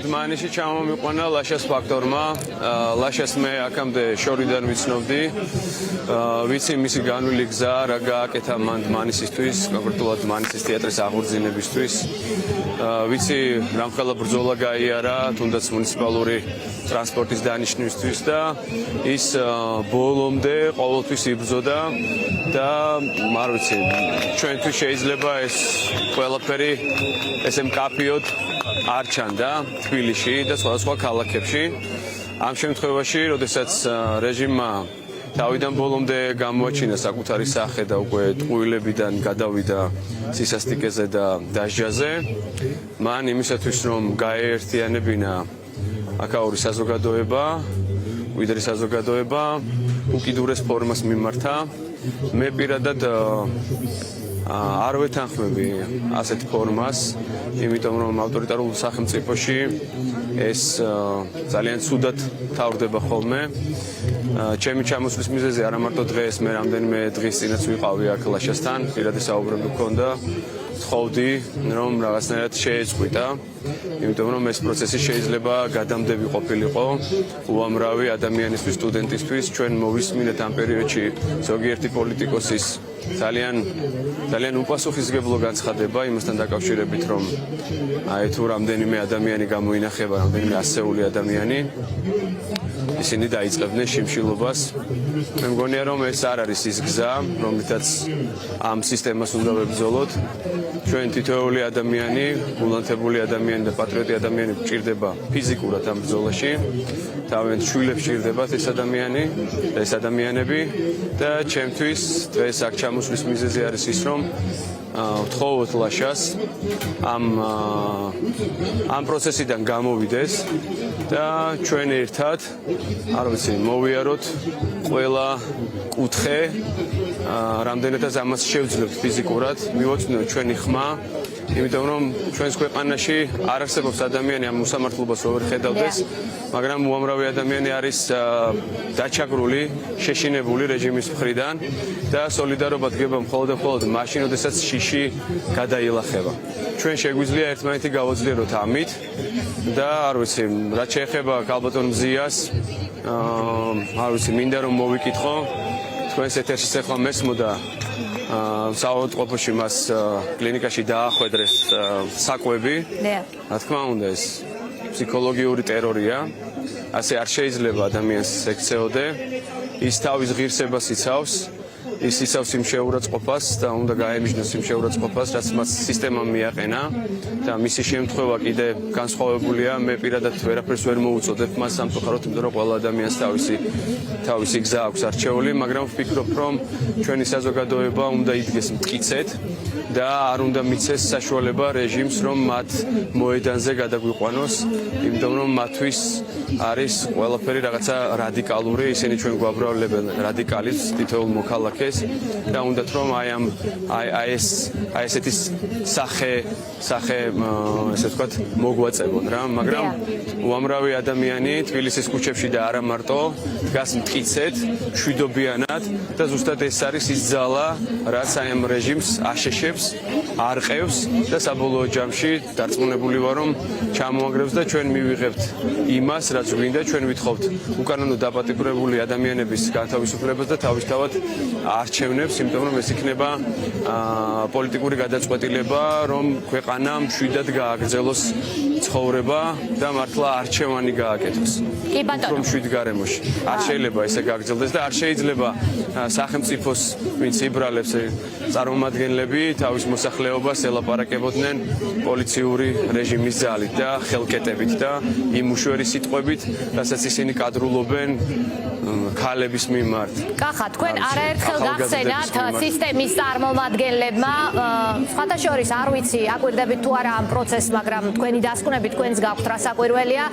დმანისში ჩამომიყვანა ლაშას ფაქტორმა. ლაშას მე აქამდე შორიდან ვიცნობდი. ვიცი მისი განვლილი გზა რა გააკეთა მან დმანისისთვის, კონკრეტულად დმანისის თეატრის აღორძინებისთვის. ვიცი რამხელა ბრძოლა გაიარა, თუნდაც მუნიციპალური ტრანსპორტის დანიშნვისთვის და ის ბოლომდე ყოველთვის იბრძოდა და არ ვიცი, ჩვენთვის შეიძლება ეს ყველაფერი ესე მკაფიოდ არ ჩანდა თბილისში და სხვადასხვა ქალაქებში. ამ შემთხვევაში, როდესაც რეჟიმმა თავიდან ბოლომდე გამოაჩინა საკუთარი სახე და უკვე ტყუილებიდან გადავიდა სისასტიკეზე და დასჯაზე, მან იმისათვის რომ გაეერთიანებინა აქაური საზოგადოება, ვიდრე საზოგადოება უკიდურეს ფორმას მიმართა. მე პირადად არ ვეთანხმები ასეთ ფორმას, იმიტომ რომ ავტორიტარულ სახელმწიფოში ეს ძალიან ცუდად თავდება ხოლმე. ჩემი ჩამოსვლის მიზეზი არა მარტო დღეს, მე რამდენიმე დღის წინაც ვიყავი აქ ლაშასთან, პირადი საუბრები მქონდა, ვთხოვდი რომ რაღაცნაირად შეეწყვიტა, იმიტომ რომ ეს პროცესი შეიძლება გადამდები ყოფილიყო უამრავი ადამიანისთვის, სტუდენტისთვის. ჩვენ მოვისმინეთ ამ პერიოდში ზოგიერთი პოლიტიკოსის ძალიან უპასუხისმგებლო განცხადება იმასთან დაკავშირებით, რომ აი თუ რამდენიმე ადამიანი გამოინახება, რამდენიმე ასეული ადამიანი ისინი დაიწყებდნენ შიმშილობას. მე მგონია რომ ეს არ არის ის გზა, რომლითაც ამ სისტემას უნდა ვებრძოლოთ. ჩვენ თითოეული ადამიანი, გულანთებული ადამიანი და პატრიოტი ადამიანი გვჭირდება ფიზიკურად ამ ბრძოლაში. თავიანთ შვილებს ჭირდებათ ეს ადამიანები და ჩემთვის დღეს აქ ჩამოსვლის მიზეზი არის ის, რომ ვთხოვოთ ლაშას ამ პროცესიდან გამოვიდეს და ჩვენ ერთად, არ ვიცი, მოვიაროთ ყველა კუთხე, რამდენადაც ამას შევძლებთ ფიზიკურად, მივაწვდინოთ ჩვენი ხმა, იმიტომ რომ ჩვენს ქვეყანაში არ არსებობს ადამიანი ამ უსამართლობას რო ვერ ხედავდეს, მაგრამ უამრავი ადამიანი არის დაჩაგრული, შეშინებული რეჟიმის მხრიდან და სოლიდარობა დგება მხოლოდ და მხოლოდ მაშინ, როდესაც შიში გადაილახება. ჩვენ შეგვიძლია ერთმანეთი გავაძლიეროთ ამით და არ ვიცი, რაც შეეხება ქალბატონ მზიას, არ ვიცი, მინდა რომ მოვიკითხო, თქვენს ეთერში ახლა მესმოდა საავადმყოფოში მას კლინიკაში დაახვედრეს საკვები. რა თქმა უნდა, ეს ფსიქოლოგიური ტერორია. ასე არ შეიძლება ადამიანს ექცეოდე. ის თავის ღირსებას იცავს, ის იცავს იმ შეურაცხყოფას და უნდა გაემიჯნოს იმ შეურაცხყოფას, რაც მას სისტემამ მიაყენა და მისი შემთხვევა კიდე განსხვავებულია. მე პირადად ვერაფერს ვერ მოუწოდებ მას სამწუხაროდ, იმიტომ რომ ყველა ადამიანს თავისი გზა აქვს არჩეული, მაგრამ ვფიქრობ, რომ ჩვენი საზოგადოება უნდა იდგეს მტკიცედ და არ უნდა მიცეს საშუალება რეჟიმს, რომ მათ მოედანზე გადაგვიყვანოს, იმიტომ რომ მათთვის არის ყველაფერი რაღაცა რადიკალური, ისინი ჩვენ გვაბრალებენ რადიკალიზმს, თითოეულ მოქალაქეს და უნდათ რომ აი ესეთი სახე ესე ვთქვათ მოგვაწებონ რა, მაგრამ უამრავი ადამიანი თბილისის ქუჩებში და არა მარტო დგას მტკიცედ, მშვიდობიანად და ზუსტად ეს არის ის ძალა, რაც აი ამ რეჟიმს აშეშებს, არყევს და საბოლოო ჯამში დარწმუნებული ვარ, რომ ჩამოაგრებს და ჩვენ მივიღებთ იმას, რაც გვინდა. ჩვენ ვითხოვთ უკანონო დაპატიმრებული ადამიანების განთავისუფლებას და თავისთავად არჩევნებს, იმიტომ რომ ეს იქნება პოლიტიკური გადაწყვეტილება, რომ ქვეყანა მშვიდად გააგრძელოს ცხოვრება და მართლა არჩევანი გააკეთოს. კი ბატონო. მშვიდ გარემოში. არ შეიძლება ესე გაგრძელდეს და არ შეიძლება სახელმწიფოს, ვინც იბრალებს წარმომადგენლები თავის მოსახლეობას ელაპარაკებოდნენ პოლიციური რეჟიმის ძალით და ხელკეტებით და იმ უშუერი სიტყვებით, რასაც ისინი კადრულობენ ქალების მიმართ. კახა, თქვენ არაერთხელ გახსენათ სისტემის წარმომადგენლებმა, სხვათა შორის არ ვიცი, აკვირდებით თუ არა ამ პროცესს, მაგრამ თქვენი დასკვნები თქვენს გაქვთ რა საკვირველია.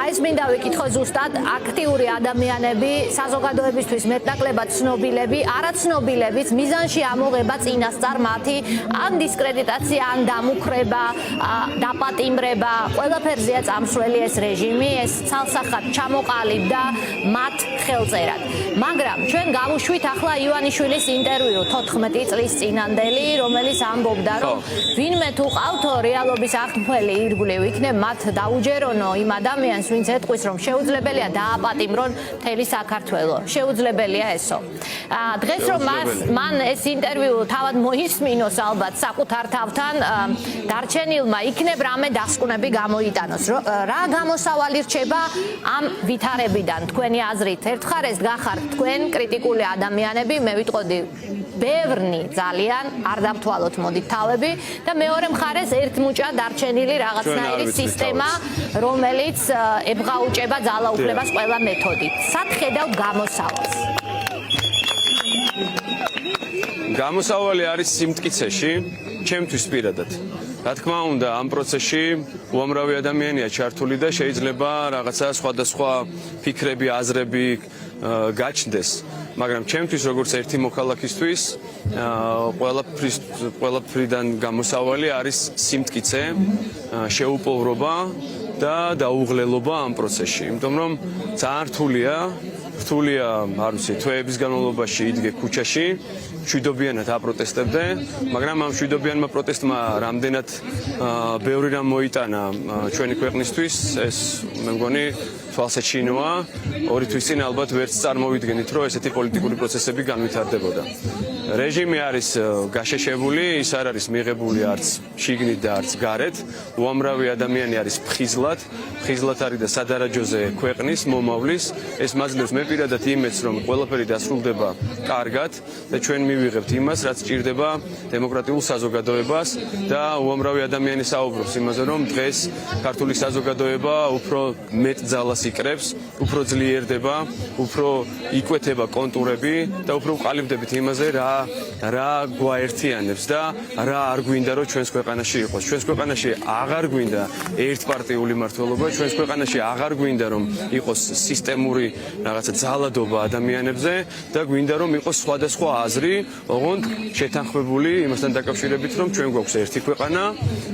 აი ეს მინდა ვიკითხო ზუსტად, აქტიური ადამიანები, საზოგადოებისთვის მეტნაკლებად ცნობილები, არაცნობილებიც მიზანში ამოღება წინასწარ მათი ან დისკრედიტაცია, ან დამუქრება, დაპატიმრება, ყველაფერზეა წამსვლელი ეს რეჟიმი, ეს ცალსახად ჩამოყალიბდა მათ ხელწერად. მაგრამ ჩვენ გავუშვით ახლა ივანიშვილის ინტერვიუ 14 წლის წინანდელი, რომელიც ამბობდა, რომ ვინმე თუ ყავთო რეალობის აღქმელი ირგვლივ იქნებ, მათ დაუჯერონო იმ ადამიანს, ვინც ეტყვის, რომ შეუძლებელია დააპატიმრონ მთელი საქართველო. შეუძლებელია ესო. დღეს რომ მან ეს ინტერვიუ თავად მოისმინოს ალბათ საკუთარ თავთან, დარჩენილმა იქნებ რამე დასკვნები გამოიტანოს. რა გამოსავალი რჩება ამ ვითარებიდან თქვენი აზრით? ერთხარეს გახართ თქვენ კრიტიკული ადამიანები, მე ვიტყოდი ბევრნი ძალიან არ დამთვალოთ მოდით თავები და მეორე მხარეს ერთმუჭა დარჩენილი რაღაცნაირი სისტემა, რომელიც ებღაუჭება ძალაუფლებას ყველა მეთოდით. სად ხედავთ გამოსავალს? გამოსავალი არის სიმტკიცეში, ჩემთვის პირადად. რა თქმა უნდა, ამ პროცესში უამრავი ადამიანია ჩართული და შეიძლება რაღაცა სხვადასხვა ფიქრები, აზრები გაჩნდეს, მაგრამ ჩემთვის როგორც ერთი მოქალაქისთვის ყველაფრიდან გამოსავალი არის სიმტკიცე, შეუპოვრობა და დაუღლელობა ამ პროცესში, იმიტომ რომ ძალიან რთულია, არ ვიცი, თვეების განმავლობაში იდგე ქუჩაში, მშვიდობიანად აპროტესტებდე, მაგრამ ამ მშვიდობიანმა პროტესტმა რამდენად ბევრი რამ მოიტანა ჩვენი ქვეყნისთვის, ეს მე მგონი თვალსაჩინოა. 2 თვის წინ ალბათ ვერც წარმოვიდგენით, რომ ესეთი პოლიტიკური პროცესები განვითარდებოდა. რეჟიმი არის გაშეშებული, ის არ არის მიღებული არც შიგნით და არც გარეთ. უამრავი ადამიანი არის ფხიზლად არის და სადარაჯოზე ქვეყნის მომავლის. ეს მაძლევს მე პირადად იმედს, რომ ყველაფერი დასრულდება კარგად და ჩვენ მივიღებთ იმას, რაც ჭირდება დემოკრატიულ საზოგადოებას და უამრავი ადამიანი საუბრობს იმაზე, რომ დღეს ქართული საზოგადოება უფრო მეტ ძალას იკრებს, უფრო ძლიერდება, უფრო იკვეთება კონტურები და უფრო ვყალიბდებით იმაზე, რა გვაერთიანებს და რა არ გვინდა, რომ ჩვენს ქვეყანაში იყოს. ჩვენს ქვეყანაში აღარ გვინდა ერთპარტიული მმართველობა, ჩვენს ქვეყანაში აღარ გვინდა, რომ იყოს სისტემური რაღაცა ძალადობა ადამიანებზე და გვინდა, რომ იყოს სხვადასხვა აზრი, ოღონდ შეთანხმებული იმასთან დაკავშირებით, რომ ჩვენ გვაქვს ერთი ქვეყანა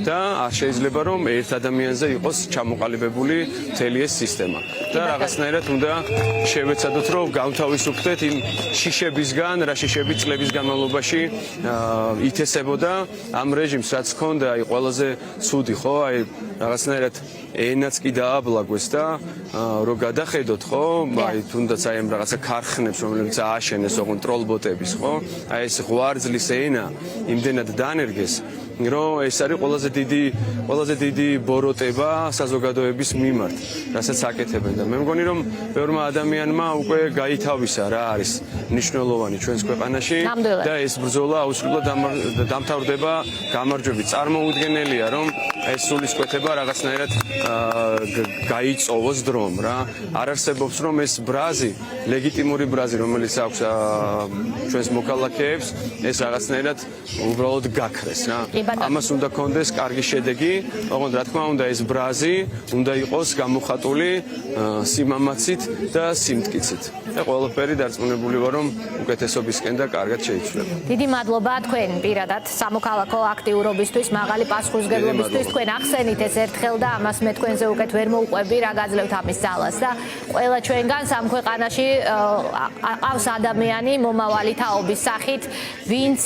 და არ შეიძლება, რომ ერთ ადამიანზე იყოს ჩამოყალიბებული მთელი ეს სისტემა. და რაღაცნაირად უნდა შევეცადოთ, რომ გავთავისუფლდეთ იმ შიშებისგან, რა შიშები წლების განმავლობაში ითესებოდა ამ რეჟიმს, რაც ჰქონდა, აი ყველაზე ცუდი, ხო? აი რაღაცნაირად ენაც კი დააბლაგვეს და რო გადახედოთ, ხო? აი თუნდაც აი ამ რაღაცა ქარხნებს, რომლებიც ააშენეს ოღონდ ტროლბოტების, ხო? აი ეს ღვარძლის ენა იმდენად დაანერგეს, რომ ეს არის ყველაზე დიდი ბოროტება საზოგადოების მიმართ, რასაც აკეთებენ და მე მგონი, რომ ბევრმა ადამიანმა უკვე გაითავისა რა არის მნიშვნელოვანი ჩვენს ქვეყანაში და ეს ბრძოლა აუცილებლად დამთავრდება გამარჯვებით. წარმოუდგენელია, რომ ეს სულისკვეთება რაღაცნაირად გაიწოვოს დრომ რა. არ არსებობს, რომ ეს ბრაზი, ლეგიტიმური ბრაზი, რომელიც აქვს ჩვენს მოქალაქეებს, ეს რაღაცნაირად უბრალოდ გაქრეს რა. ამას უნდა კონდეს კარგი შედეგი, ოღონდ რა თქმა უნდა ეს ბრაზი უნდა იყოს გამოხატული სიმამაცით და სიმტკიცით. და ყველაფერი დარწმუნებული ვარ, რომ უკეთესობისკენ და კარგად შეიცვლება. დიდი მადლობა თქვენ პირადად სამოქალაქო აქტიურობისთვის, მაღალი პასუხისმგებლობისთვის. თქვენ ახსენით ეს ერთხელ და ამას მე თქვენზე უკეთ ვერ მოუყვები, რა გაძლევთ ამის ძალას და ყველა ჩვენგან ამ ქვეყანაში ყავს ადამიანი მომავალი თაობის სახით, ვინც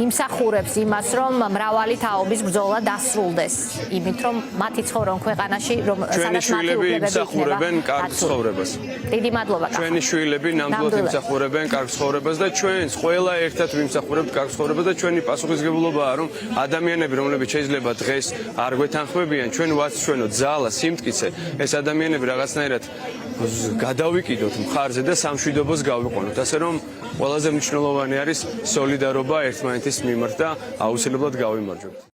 იმსახურებს იმას, რომ მრავალი თაობის ბრძოლა დასრულდეს, იმით რომ მათი ცხოვრონ ქვეყანაში, რომ ჩვენი შვილები იმსახურებენ კარგ ცხოვრებას. დიდი მადლობა. ჩვენი შვილები ნამდვილად იმსახურებენ კარგ ცხოვრებას და ჩვენს ყველა ერთად ვიმსახურებთ კარგ ცხოვრებას და ჩვენი პასუხისმგებლობაა, რომ ადამიანები, რომლებიც შეიძლება დღეს არ გვეთანხმებიან, ჩვენ ვაცვენოთ ძალა, სიმტკიცე, ეს ადამიანები რაღაცნაირად გადავიკიდოთ მხარზე და სამშვიდობოს გავიყვანოთ. ასე რომ ყველაზე მნიშვნელოვანი არის სოლიდარობა ერთმანეთის მიმართ და აუცილებლად გავიმარჯვებთ.